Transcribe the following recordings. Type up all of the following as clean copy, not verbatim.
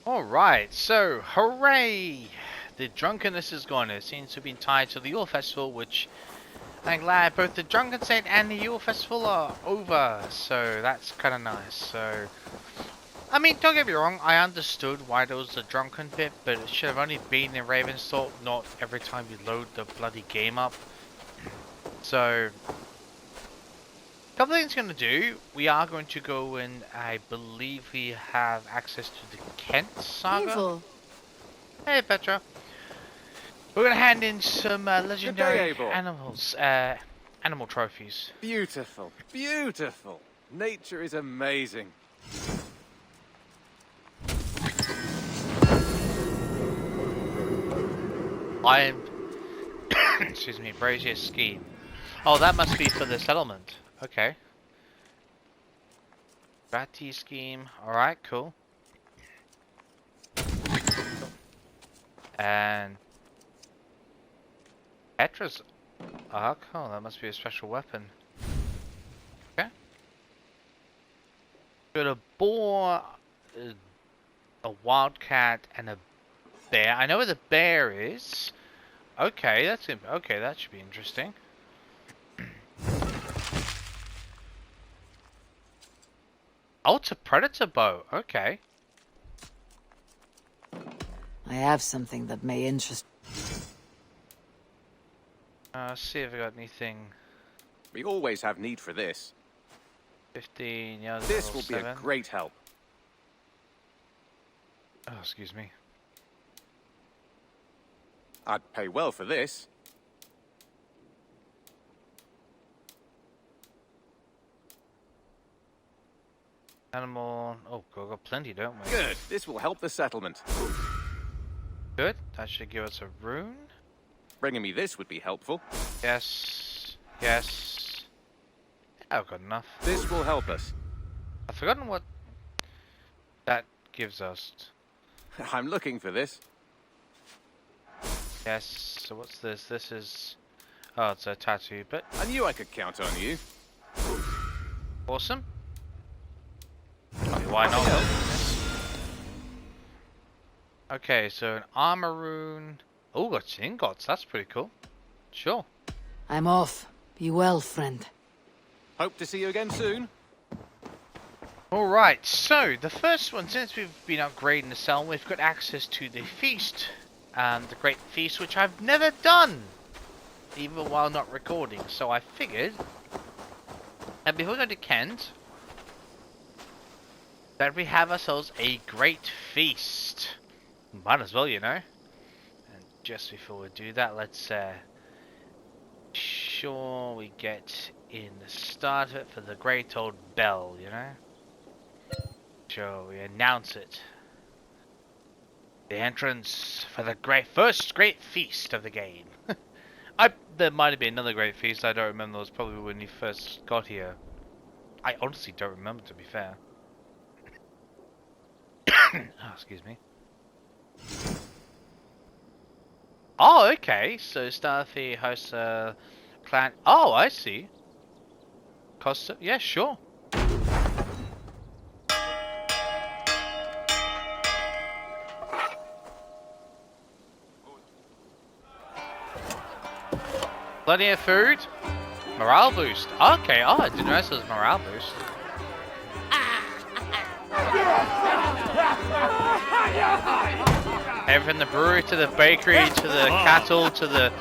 Alright, so hooray! The drunkenness is gone. It seems to have been tied to the Yule Festival, which I'm glad both the Drunken Saint and the Yule Festival are over. So that's kind of nice. So, I mean, don't get me wrong, I understood why there was a drunken bit, but it should have only been in Ravensthorpe, not every time you load the bloody game up. So, couple things going to do. We are going to go and I believe we have access to the Kent saga. Eivor. Hey Petra. We're going to hand in some legendary Eivor. animals, animal trophies. Beautiful, beautiful. Nature is amazing. I am, excuse me, Brazier scheme. Oh, that must be for the settlement. Okay. Ratty scheme. Alright, cool. And Petra's arc. Oh, that must be a special weapon. Okay. Got a boar, a wildcat, and a bear. I know where the bear is. Okay, that's okay. That should be interesting. Oh, it's a predator bow. Okay. I have something that may interest. Let's see if I got anything. We always have need for this. 15. Yeah. This will be 7. a great help. Oh, excuse me. I'd pay well for this. Animal. Oh, we've got plenty, don't we? Good. This will help the settlement. Good. That should give us a rune. Bringing me this would be helpful. Yes. Yes. Yeah, I've got enough. This will help us. I've forgotten what that gives us. I'm looking for this. Yes. So what's this? This is. Oh, it's a tattoo, but I knew I could count on you. awesome. I mean, why not? Okay, so an armor rune. Oh, got ingots. That's pretty cool. Sure. I'm off. Be well, friend. Hope to see you again soon. Alright, so the first one, since we've been upgrading the cell, we've got access to the feast. The Great Feast, which I've never done. Even while not recording. So I figured, and before we go to Kent, that we have ourselves a Great Feast. Might as well, you know. And just before we do that, let's sure we get in the start of it for the great old bell, you know. Sure, we announce it. The entrance for the first great feast of the game. There might have been another great feast. I don't remember. It was probably when you first got here. I honestly don't remember, to be fair. Oh, excuse me. Oh, okay. So Starfy hosts a clan. Oh, I see. Costa. Yeah, sure. Plenty of food. Morale boost. Okay. Oh, I didn't realize it was morale boost. Everything, the brewery to the bakery to the cattle to the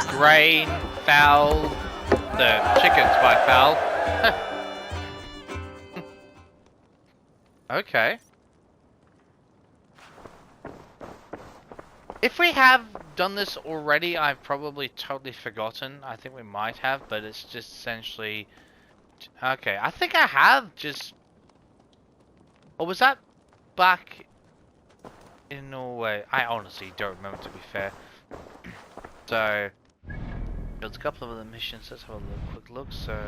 grain, fowl, the chickens by fowl. Okay. If we have done this already, I've probably totally forgotten. I think we might have, but it's just essentially... Okay, I think I have just... Or was that back in Norway? I honestly don't remember, to be fair. So, there's a couple of other missions. Let's have a quick look. So,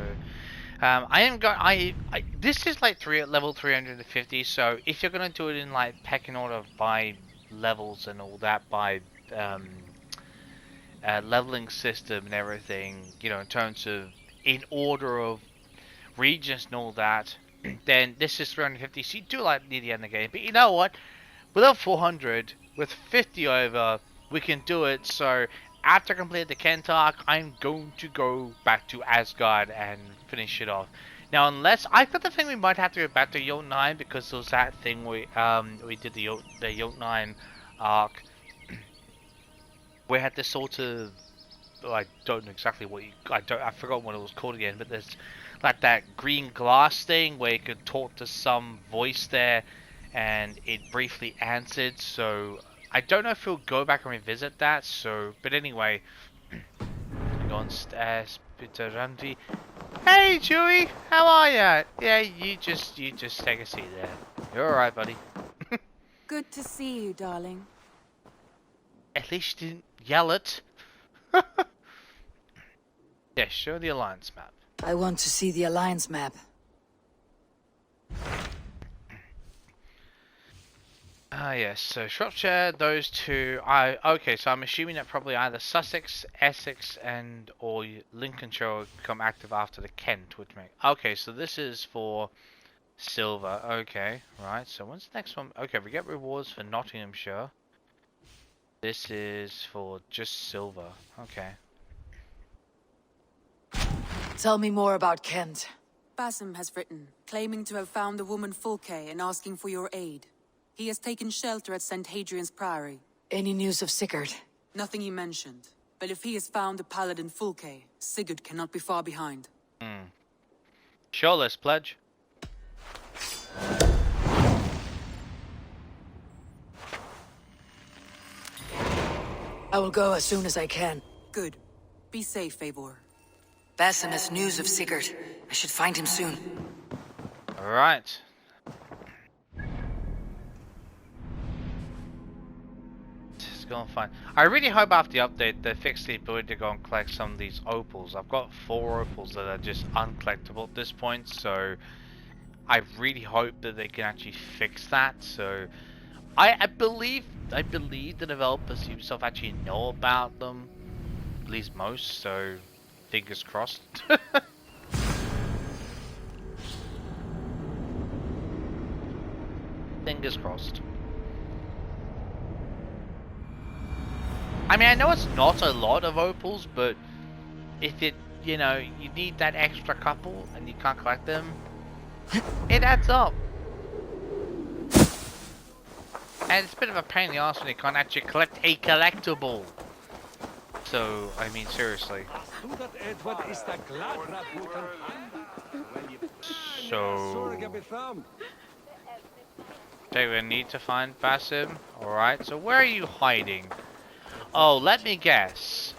I am going. This is like level 350. So, if you're gonna do it in like pecking order by levels and all that, by leveling system and everything, you know, in terms of in order of regions and all that, then this is 350. So you do like near the end of the game. But you know what? Without 400, with 50 over, we can do it. So after completing the Kent arc, I'm going to go back to Asgard and finish it off. Now, unless I've got the thing, we might have to go back to Jotunheim because there was that thing we did the Jotunheim arc. We had this sort of, I don't know exactly what I forgot what it was called again, but there's like that green glass thing where you could talk to some voice there, and it briefly answered. So I don't know if we'll go back and revisit that. So, but anyway, go on, Peter Randy. Hey, Chewie, how are ya? Yeah, you just take a seat there. You're all right, buddy. Good to see you, darling. At least you didn't yell it. Yeah, show the alliance map. I want to see the Alliance map. Yes, so Shropshire, those two, okay, so I'm assuming that probably either Sussex, Essex, or Lincolnshire will become active after the Kent, which okay, so this is for silver, okay, right, so when's the next one? Okay, we get rewards for Nottinghamshire. This is for just silver, okay. Tell me more about Kent. Basim has written, claiming to have found the woman Fulke and asking for your aid. He has taken shelter at St. Hadrian's Priory. Any news of Sigurd? Nothing he mentioned. But if he has found the paladin Fulke, Sigurd cannot be far behind. Sure, let's pledge. I will go as soon as I can. Good. Be safe, Eivor. Basim has news of Sigurd. I should find him soon. Alright. It's going fine. I really hope after the update they fix the ability to go and collect some of these opals. I've got 4 opals that are just uncollectible at this point, so I really hope that they can actually fix that. So I believe the developers themselves actually know about them, at least most, so fingers crossed. Fingers crossed. I mean, I know it's not a lot of opals, but if it, you know, you need that extra couple and you can't collect them, it adds up. And it's a bit of a pain in the arse when you can't actually collect a collectible. So, I mean, seriously. So, okay, we need to find Basim. Alright, so where are you hiding? Oh, let me guess.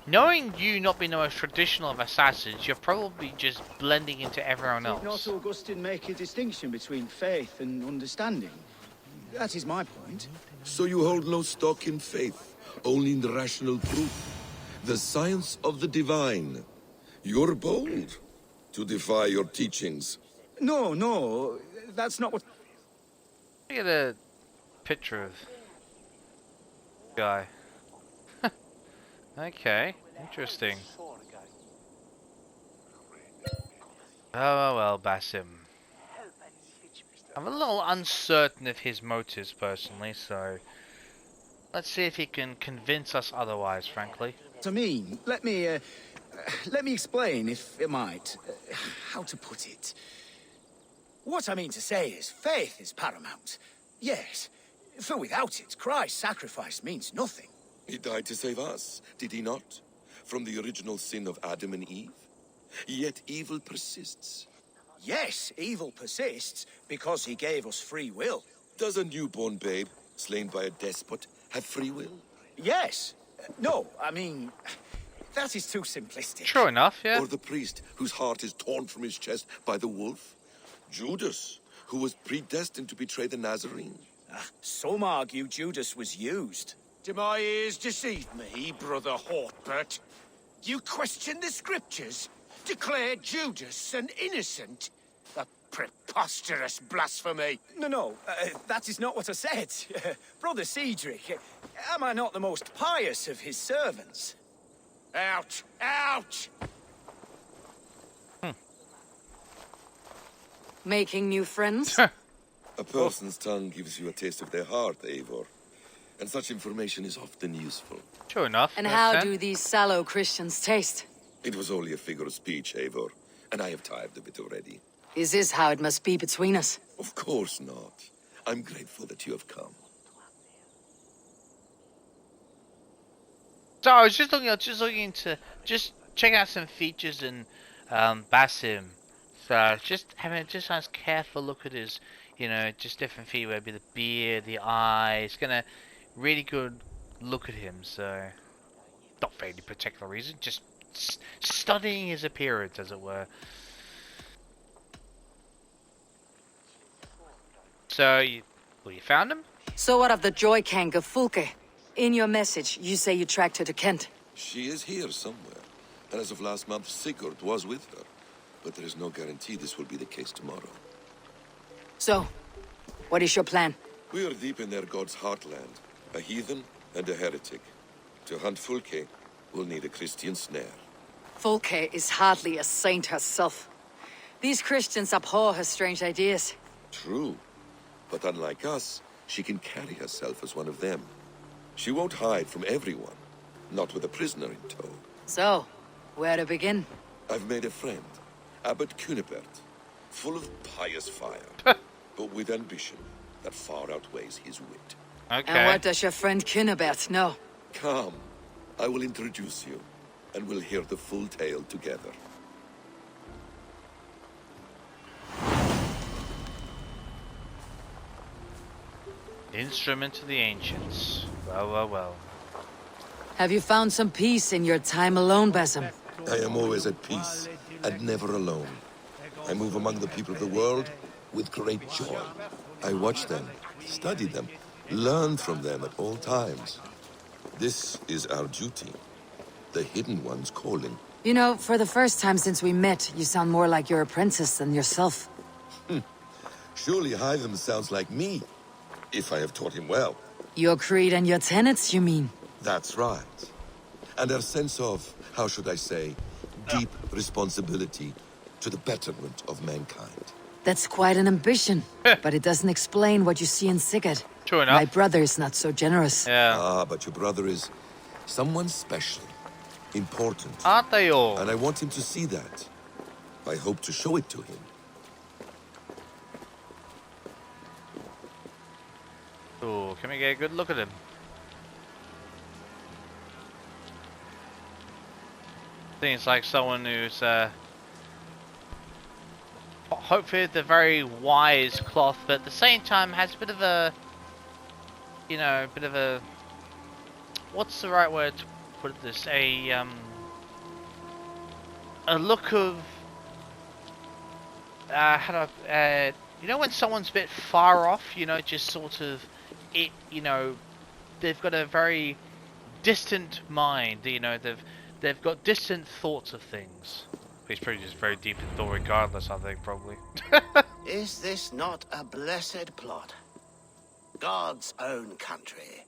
Knowing you not being the most traditional of assassins, you're probably just blending into everyone else. Did not Augustine make a distinction between faith and understanding? That is my point. So you hold no stock in faith, only in the rational truth, the science of the divine. You're bold to defy your teachings. No, that's not what... Look at a picture of the guy. Okay, interesting. Oh well, Basim. I'm a little uncertain of his motives personally, so let's see if he can convince us otherwise, frankly. I mean, let me explain, if it might. How to put it? What I mean to say is, faith is paramount. Yes, for without it, Christ's sacrifice means nothing. He died to save us, did he not? From the original sin of Adam and Eve? Yet evil persists. Yes, evil persists because he gave us free will. Does a newborn babe, slain by a despot, have free will? Yes. No, I mean, that is too simplistic. True enough, yeah. Or the priest whose heart is torn from his chest by the wolf? Judas, who was predestined to betray the Nazarene? Some argue Judas was used. Do my ears deceive me, Brother Hortbert? You question the scriptures? Declare Judas an innocent? A preposterous blasphemy. No, that is not what I said. Brother Cedric, am I not the most pious of his servants? Out! Out! Making new friends? A person's tongue gives you a taste of their heart, Eivor. And such information is often useful. True enough. And makes how sense. do these sallow Christians taste? It was only a figure of speech, Eivor, and I have tired of it already. Is this how it must be between us? Of course not. I'm grateful that you have come. So I was just looking to check out some features in Basim. So just having a nice careful look at his, just different features, whether it be the beard, the eyes, gonna really good look at him. So not for any particular reason, just studying his appearance, as it were. So you found him? So what of the Joy Kank of Fulke? In your message, you say you tracked her to Kent. She is here somewhere, and as of last month, Sigurd was with her. But there is no guarantee this will be the case tomorrow. So, what is your plan? We are deep in their god's heartland, a heathen and a heretic. To hunt Fulke, we'll need a Christian snare. Fulke is hardly a saint herself. These Christians abhor her strange ideas. True, but unlike us, she can carry herself as one of them. She won't hide from everyone, not with a prisoner in tow. So, where to begin? I've made a friend, Abbot Cunibert, full of pious fire, but with ambition that far outweighs his wit. Okay. And what does your friend Cunibert know? Come, I will introduce you, and we'll hear the full tale together. Instrument of the ancients. Well, well, well. Have you found some peace in your time alone, Basim? I am always at peace, and never alone. I move among the people of the world with great joy. I watch them, study them, learn from them at all times. This is our duty, the Hidden One's calling. You know, for the first time since we met, you sound more like your apprentice than yourself. Surely Hytham sounds like me, if I have taught him well. Your creed and your tenets, you mean? That's right. And our sense of, how should I say, deep responsibility to the betterment of mankind. That's quite an ambition, but it doesn't explain what you see in Sigurd. True enough. My brother is not so generous. Yeah. Ah, but your brother is someone special, important. Aren't they all? And I want him to see that. I hope to show it to him. Ooh, can we get a good look at him? Seems like someone who's hopefully the very wise cloth, but at the same time has a bit of a, what's the right word to put this? A look of, how do I, when someone's a bit far off, just sort of, they've got a very distant mind, they've got distant thoughts of things. He's probably just very deep in thought regardless, I think, probably. Is this not a blessed plot? God's own country.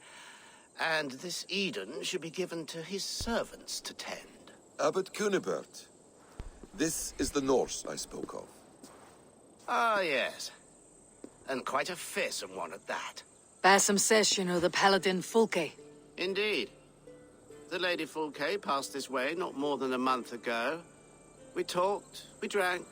And this Eden should be given to his servants to tend. Abbot Cunibert. This is the Norse I spoke of. Ah, yes. And quite a fearsome one at that. Basim says you know the paladin Fulke. Indeed. The Lady Fulke passed this way not more than a month ago. We talked, we drank.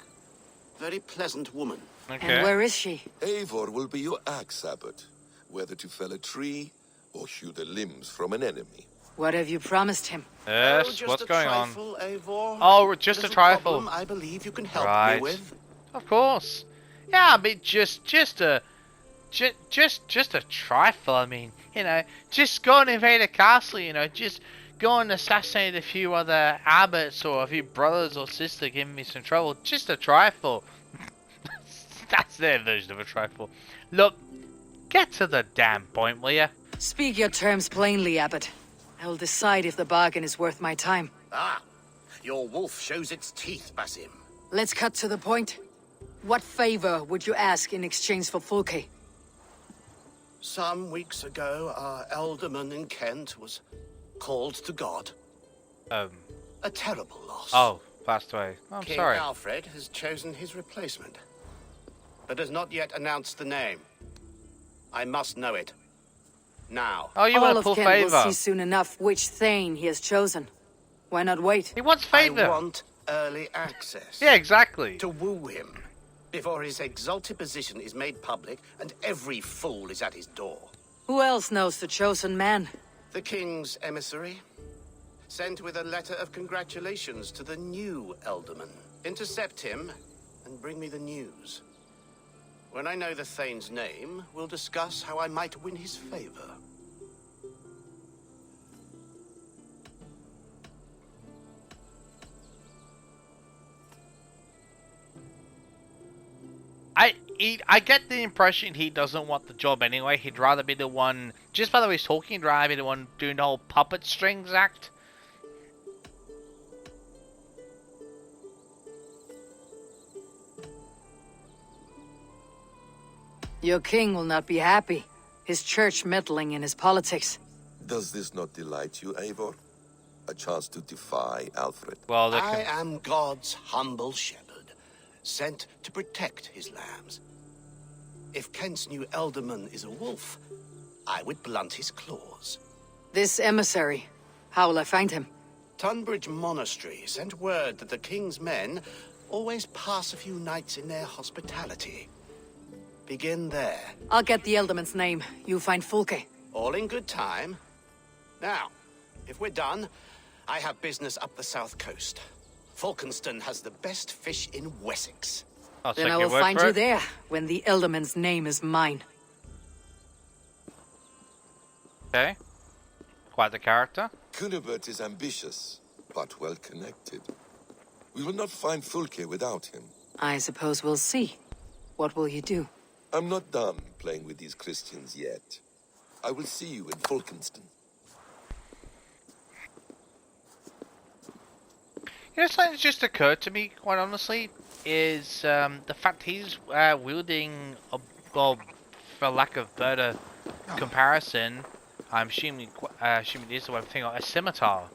Very pleasant woman. Okay. And where is she? Eivor will be your axe, Abbot. Whether to fell a tree or hew the limbs from an enemy. What have you promised him? Yes, just what's a going on? trifle, Eivor. Oh, just a Little trifle. problem I believe you can help Right. me with. Of course. Yeah, I mean, just a trifle. I mean, just go and invade a castle. Just go and assassinate a few other abbots or a few brothers or sisters, giving me some trouble. Just a trifle. That's their version of a trifle. Look, get to the damn point, will ya? Speak your terms plainly, Abbot. I will decide if the bargain is worth my time. Ah, your wolf shows its teeth, Basim. Let's cut to the point. What favor would you ask in exchange for Fulke? Some weeks ago, our alderman in Kent was called to God. A terrible loss. Oh, passed away. I'm King sorry. Alfred has chosen his replacement. but has not yet announced the name. I must know it. Now. Oh, you All want to of pull Kent will favor? see soon enough which Thane he has chosen. Why not wait? He wants I favor. want early access. Yeah, exactly. To woo him, before his exalted position is made public and every fool is at his door. Who else knows the chosen man? The king's emissary, sent with a letter of congratulations to the new Elderman. Intercept him and bring me the news. When I know the Thane's name, we'll discuss how I might win his favor. I get the impression he doesn't want the job anyway. He'd rather be the one, just by the way he's talking, he'd rather be the one doing the whole puppet strings act. Your king will not be happy. His church meddling in his politics. Does this not delight you, Eivor? A chance to defy Alfred. Well, they I can... am God's humble shepherd, sent to protect his lambs. If Kent's new Elderman is a wolf, I would blunt his claws. This emissary, how will I find him? Tunbridge Monastery sent word that the king's men always pass a few nights in their hospitality. Begin there. I'll get the Elderman's name. You find Fulke. All in good time. Now, if we're done, I have business up the south coast. Falkenston has the best fish in Wessex. I'll Then take I your will word find for you it. there when the Elderman's name is mine. Okay. Quite the character. Cunibert is ambitious, but well connected. We will not find Fulke without him. I suppose we'll see. What will you do? I'm not done playing with these Christians yet. I will see you in Falkenston. You know, something that just occurred to me, quite honestly, is the fact he's wielding, well, for lack of better comparison, I'm assuming it is the one thing, a scimitar.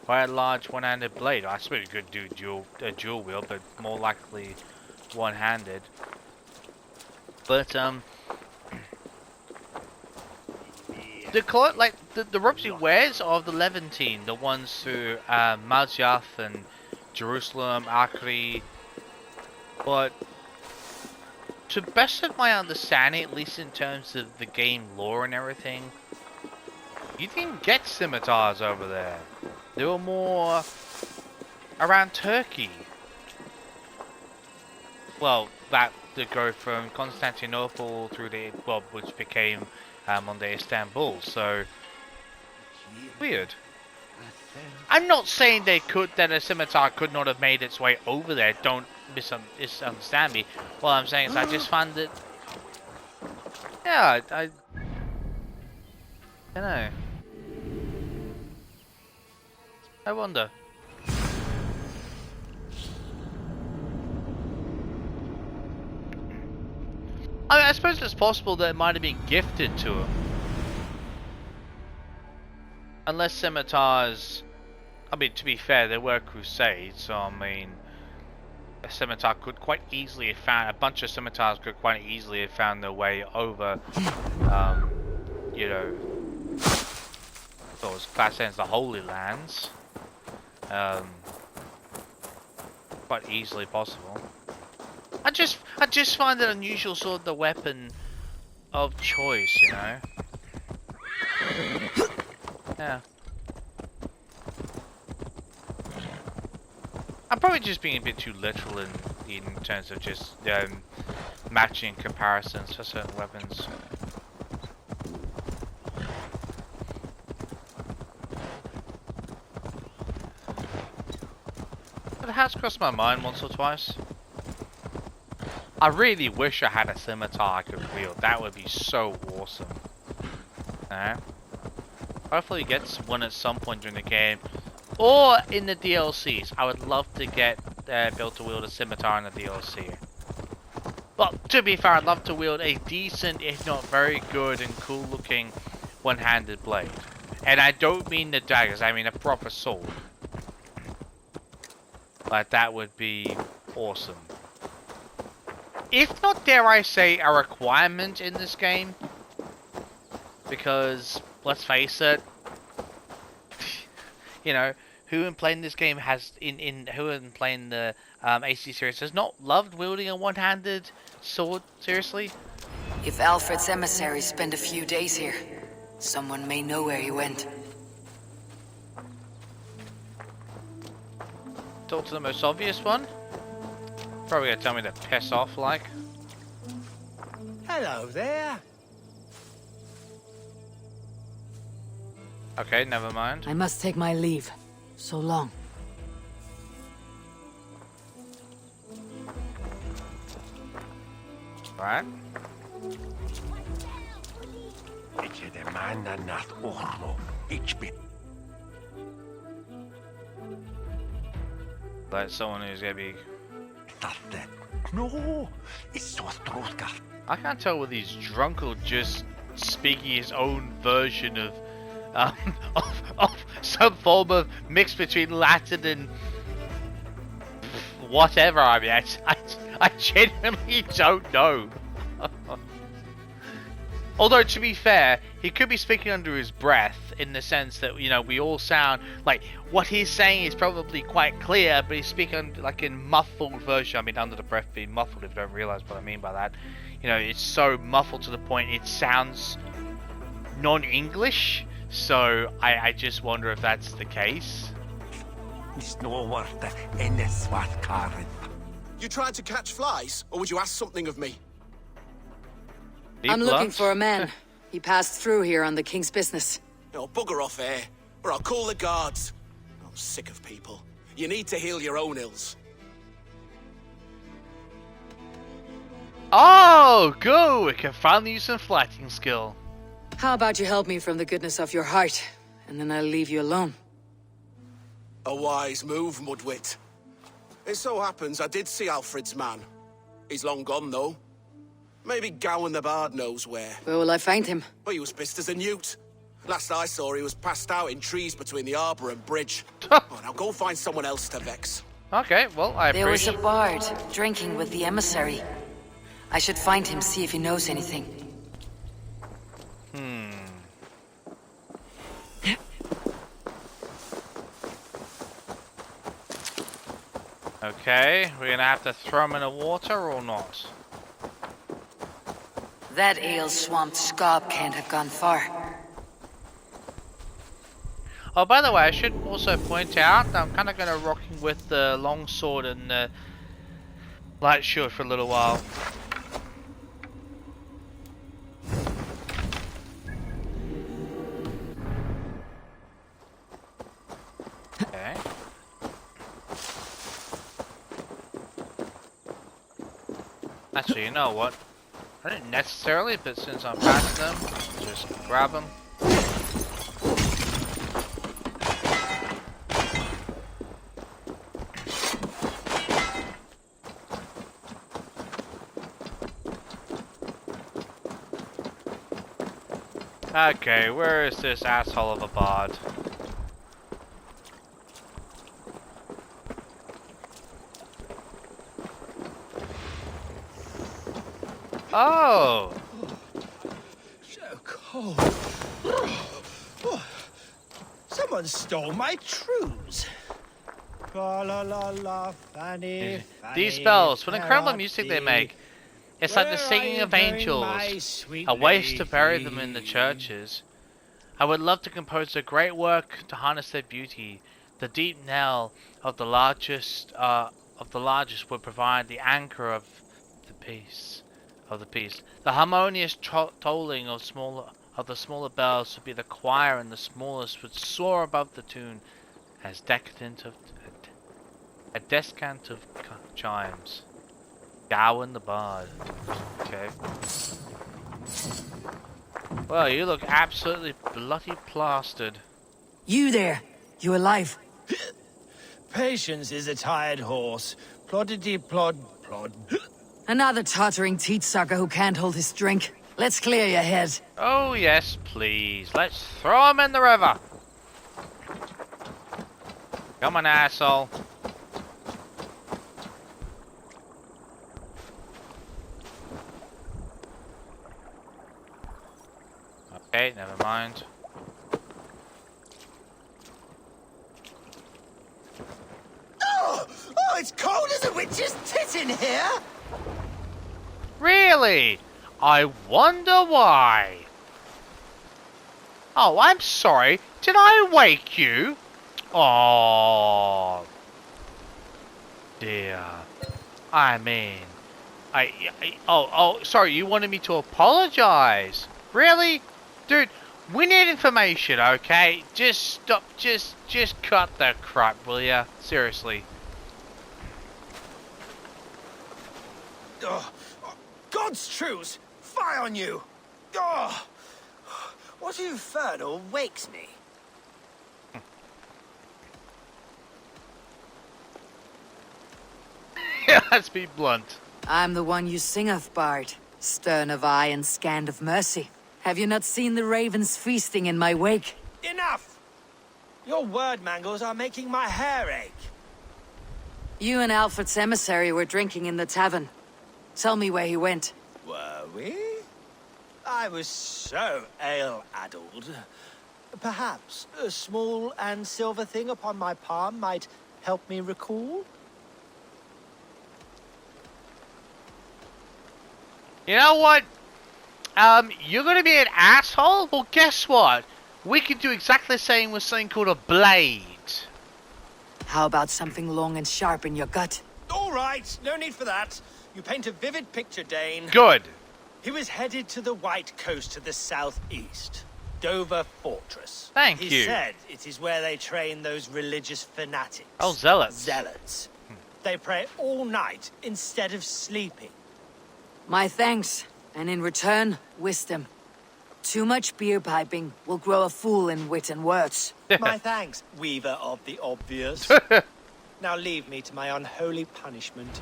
Quite a large one-handed blade. I suppose you could do dual wield, but more likely one-handed. But the robes he wears are of the Levantine, the ones through Masyaf and Jerusalem, Acre. But to best of my understanding, at least in terms of the game lore and everything, you didn't get scimitars over there. They were more around Turkey. Well, that to go from Constantinople through the which became on the Istanbul. So weird. I'm not saying that a scimitar could not have made its way over there. Don't misunderstand me. What I'm saying is I just find that. Yeah, I don't know. I wonder. I mean, I suppose it's possible that it might have been gifted to him. Unless scimitars... I mean, to be fair, there were crusades, so I mean... A scimitar could quite easily have found... A bunch of scimitars could quite easily have found their way over... you know... those class ends, the Holy Lands. Quite easily possible. I just find it unusual sort of the weapon of choice, you know? Yeah. I'm probably just being a bit too literal in terms of just matching comparisons for certain weapons. But it has crossed my mind once or twice. I really wish I had a scimitar I could wield. That would be so awesome. Hopefully get one at some point during the game. Or in the DLCs. I would love to get be able to wield a scimitar in the DLC. But to be fair, I'd love to wield a decent, if not very good and cool looking one-handed blade. And I don't mean the daggers, I mean a proper sword. Like that would be awesome. if not, dare I say, a requirement in this game. Because, let's face it, you know, who in playing this game has, who in playing the AC series has not loved wielding a one-handed sword, seriously? If Alfred's emissaries spend a few days here, someone may know where he went. Talk to the most obvious one. Probably gonna tell me to piss off, like. Hello there. Okay, never mind. I must take my leave. So long. Right. Like someone who's gonna be. No, it's so I can't tell whether he's drunk or just speaking his own version of, of some form of mix between Latin and whatever. I mean, I genuinely don't know. Although, to be fair, he could be speaking under his breath in the sense that, you know, we all sound like what he's saying is probably quite clear, but he's speaking like in muffled version. I mean, under the breath being muffled, if you don't realize what I mean by that. You know, it's so muffled to the point it sounds non-English. So I just wonder if that's the case. You tried to catch flies, or would you ask something of me? I'm looking for a man. He passed through here on the king's business. No, bugger off here, or I'll call the guards. I'm sick of people. You need to heal your own ills. Oh, go! We can finally use some flighting skill. How about you help me from the goodness of your heart, and then I'll leave you alone. A wise move, Mudwit. It so happens I did see Alfred's man. He's long gone, though. Maybe Gowan the Bard knows where. Where will I find him? But he was pissed as a newt. Last I saw, he was passed out in trees between the arbor and bridge. Oh, now go find someone else to vex. Okay, well, I There was a appreciate... bard drinking with the emissary. I should find him, see if he knows anything. Okay, we're gonna have to throw him in the water or not? That ale-swamped scob can't have gone far. Oh, by the way, I should also point out that I'm kind of gonna rock with the long sword and the light shield for a little while. Okay. Actually, you know what? I didn't necessarily, but since I'm past them, just grab them. Okay, where is this asshole of a bard? Oh! So cold. Someone stole my trews. La la la la, Fanny, These spells, what incredible music they make. It's like the singing of angels, a waste to bury them in the churches. I would love to compose a great work to harness their beauty. The deep knell of the largest would provide the anchor of the piece. The harmonious tolling of the smaller bells would be the choir, and the smallest would soar above the tune as a descant of chimes. Gowan the Bard. Okay. Well, you look absolutely bloody plastered. You there! You alive? Patience is a tired horse. Ploddity plod plod. Another tottering teat-sucker who can't hold his drink. Let's clear your head. Oh yes, please. Let's throw him in the river. Come on, asshole. mind. Oh, it's cold as a witch's tit in here! Really? I wonder why. Oh, I'm sorry. Did I wake you? Oh, dear. I mean, sorry. You wanted me to apologize? Really, dude? We need information, okay? Just stop. Just cut the crap, will ya? Seriously. Oh, God's truce! Fie on you! Oh, what infernal wakes me? Let's be blunt. I'm the one you sing of, Bard. Stern of eye and scanned of mercy. Have you not seen the ravens feasting in my wake? Enough! Your word mangles are making my hair ache. You and Alfred's emissary were drinking in the tavern. Tell me where he went. Were we? I was so ale-addled. Perhaps a small and silver thing upon my palm might help me recall? You know what? You're gonna be an asshole? Well, guess what? We can do exactly the same with something called a blade. How about something long and sharp in your gut? All right, no need for that. You paint a vivid picture, Dane. Good. He was headed to the White Coast to the southeast. Dover Fortress. Thank he you. said it is where they train those religious fanatics. Oh, zealots. Zealots. They pray all night instead of sleeping. My thanks, and in return, wisdom. Too much beer piping will grow a fool in wit and words. My thanks, weaver of the obvious. Now leave me to my unholy punishment.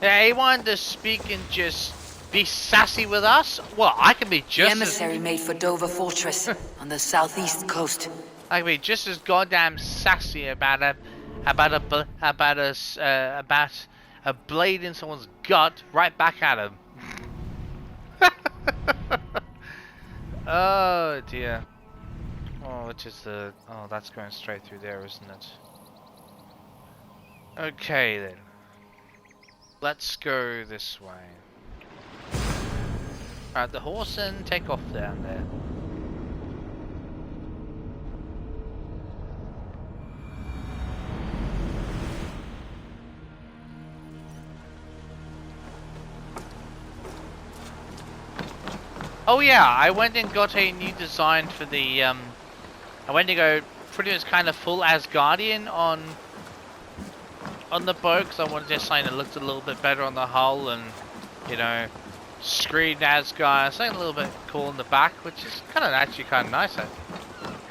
Yeah, he wanted to speak and just be sassy with us? Well, I can be The just emissary made for Dover Fortress on the southeast coast. I can be just as goddamn sassy about a blade in someone's gut right back at him. Oh dear. Oh, which is the... Oh, that's going straight through there, isn't it? Okay then. Let's go this way. Alright, the horse and take off down there. Oh yeah, I went and got a new design for the, I went to go pretty much kind of full Asgardian on the boat, because I wanted just something that looked a little bit better on the hull, and, you know, screened Asgard, something a little bit cool in the back, which is actually kind of nice. I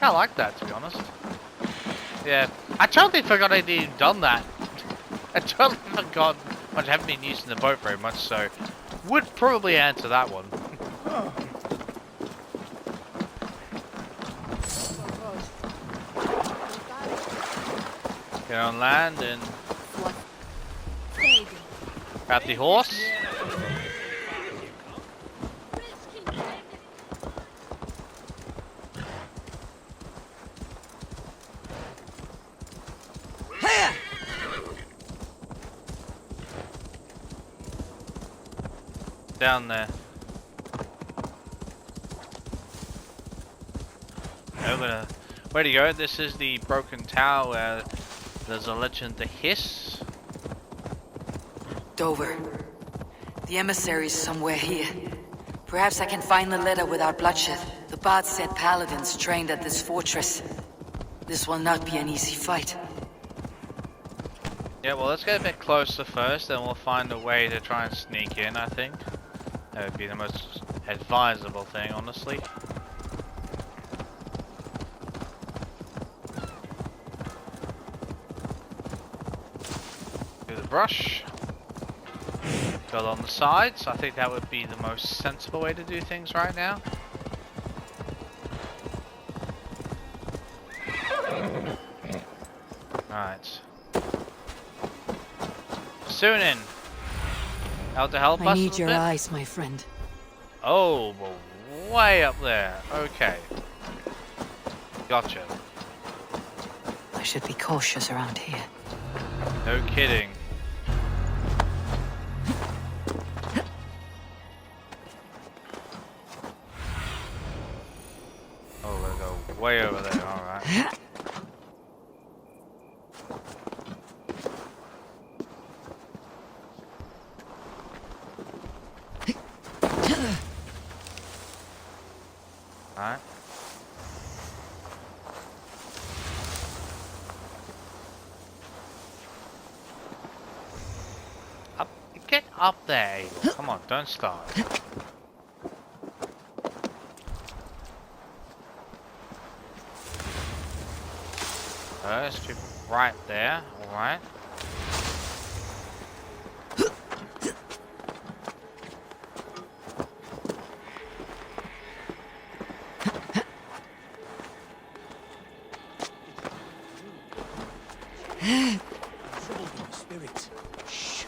kind of like that, to be honest. Yeah, I totally forgot I'd even done that. I totally forgot, I haven't been using the boat very much, so would probably answer that one. Get on land and grab the horse. Down there. Where to go? This is the broken tower where there's a legend, the hiss. Dover. The emissary's somewhere here. Perhaps I can find the letter without bloodshed. The bard said paladins trained at this fortress. This will not be an easy fight. Yeah, well, let's get a bit closer first, then we'll find a way to try and sneak in, I think. That would be the most advisable thing, honestly. Do the brush. Go along the sides. I think that would be the most sensible way to do things right now. Alright. Soon in. How to help us? I need a your bit? eyes, my friend. Oh, well, way up there. Okay. Gotcha. I should be cautious around here. No kidding. Oh, we're gonna go way over there, alright. Alright. Up, get up there, Eivor. Come on, don't start. There's people right there, alright. Spirit. Shh.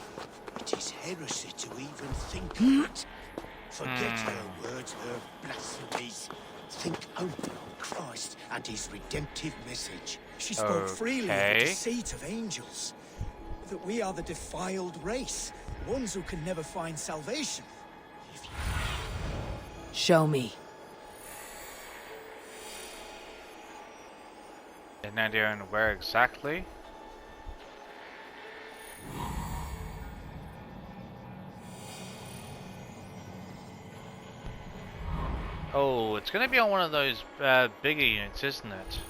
It is heresy to even think of it. Forget her words, her blasphemies. Think only on Christ and his redemptive message. She spoke freely of the Okay. deceit of angels. That we are the defiled race, ones who can never find salvation. Show me. An idea on where exactly? Oh, it's gonna be on one of those bigger units, isn't it?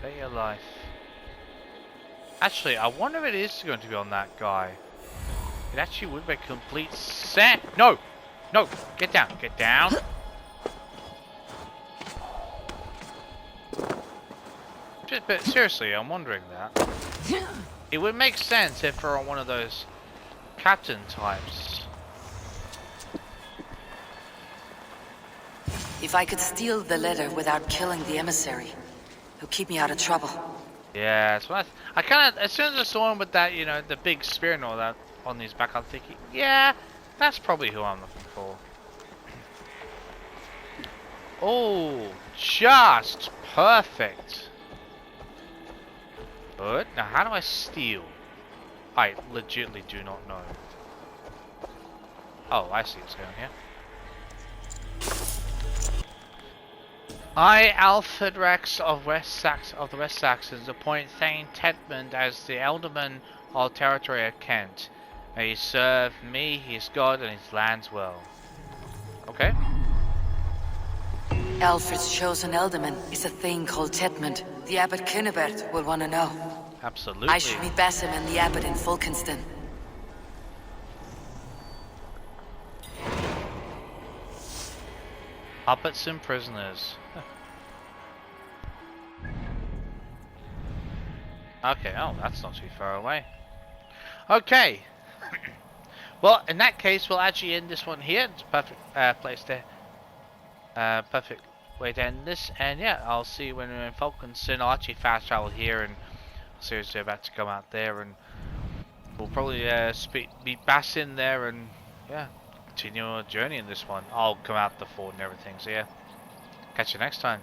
Bet your life. Actually, I wonder if it is going to be on that guy. It actually would make complete sense. No! No! Get down! Get down! But seriously, I'm wondering that. It would make sense if we're on one of those captain types. If I could steal the letter without killing the emissary, it'll keep me out of trouble. Yeah, that's what I kind of, as soon as I saw him with that, you know, the big spear and all that on his back, I'm thinking, yeah, that's probably who I'm looking for. Oh, just perfect. Good. Now, how do I steal? I legitimately do not know. Oh, I see what's going here. I, Alfred Rex of the West Saxons, appoint Thane Tedmund as the Alderman of territory of Kent. May he serve me, his God, and his lands well. Okay. Alfred's chosen Elderman is a thing called Tedmund. The Abbot Cynibert will want to know. Absolutely. I should meet Basim and the Abbot in Fulkenston. Puppets and prisoners. Okay, oh, that's not too far away. Okay. Well, in that case, we'll actually end this one here. It's a perfect place to... perfect way to end this. And yeah, I'll see you when we're in Fulkenston. I'll actually fast travel here and seriously about to come out there. And we'll probably meet Basin there and yeah, continue our journey in this one. I'll come out the fort and everything. So yeah, catch you next time.